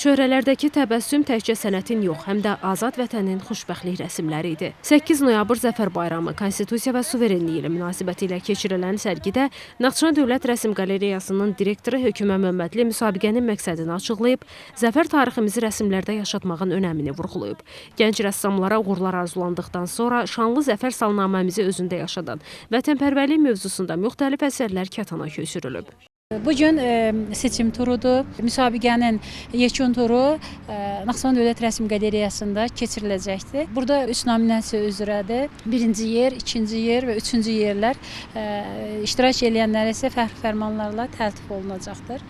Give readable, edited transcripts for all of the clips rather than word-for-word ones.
Çöhrələrdəki təbəssüm təkcə sənətin yox, həm də azad vətənin xoşbəxtlik rəsmləri idi. 8 noyabr Zəfər bayramı, Konstitusiya və Suverenlik ili münasibəti ilə keçirilən sərgidə Naxçıvan Dövlət Rəsm Qalereyasının direktoru Hökümə Məmmədli müsabiqənin məqsədini açıqlayıb, zəfər tariximizi rəsmlərdə yaşatmağın önəmini vurğulayıb. Gənc rəssamlara uğurlar arzulandıqdan sonra şanlı zəfər salnaməmizi özündə yaşadan vətənpərvərlik mövzusunda müxtəlif əsərlər kətana köçürülüb. Bugün seçim turudur. Müsabiqənin yekun turu Naxçıvan Dövlət Rəsm Qalereyasında keçiriləcəkdir. Burada 3 nominasiya üzrədir. Birinci yer, ikinci yer və üçüncü yerlər. İştirak edənlərə isə fəxri fərmanlarla təltif olunacaqdır.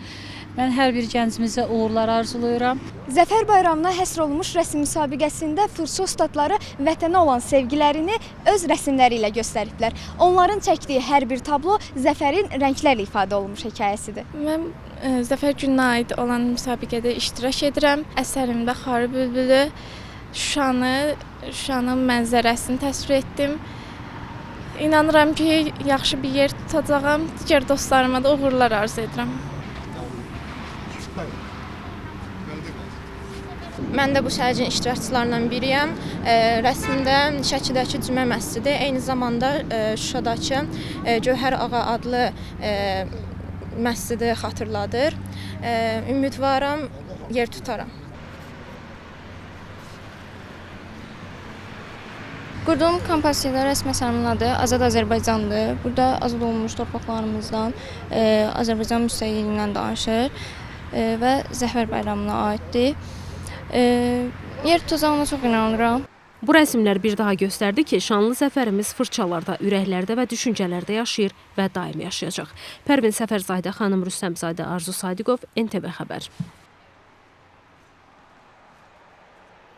Mən hər bir gəncimizə uğurlar arzulayıram. Zəfər bayramına həsr olunmuş rəsm müsabiqəsində fırça ustadları vətənə olan sevgilərini öz rəsmləri ilə göstəriblər. Onların çəkdiyi hər bir tablo zəfərin rənglərlə ifadə olunmuş hekayəsidir. Mən Zəfər gününə aid olan müsabiqədə iştirak edirəm. Əsərimdə Xarı bülbülü, Şuşanın mənzərəsini təsvir etdim. İnanıram ki, yaxşı bir yer tutacağam. Digər dostlarıma da uğurlar arzu edirəm. Mən də bu sərginin iştirakçılarından biriyəm. Rəsmdə Şəkidəki Cümə məscidi, eyni zamanda Şuşadakı Gövhər Ağa adlı məscidi xatırladır. Ümidvaram, yer tutaram. Qurduğum kompozisiya rəsm əsərimin adı Azad Azərbaycandır. Burada azad olunmuş torpaqlarımızdan, Azərbaycan müstəqilliyindən danışır və Zəfər bayramına aiddir. Yer tutacağına çox inanıram. Bu rəsmlər bir daha göstərdi ki, şanlı zəfərimiz fırçalarda, ürəklərdə və düşüncələrdə yaşayır və daim yaşayacaq. Pərvin Səfərzadə xanım, Rüstəmzadə, Arzu Sadiqov, NTV Xəbər.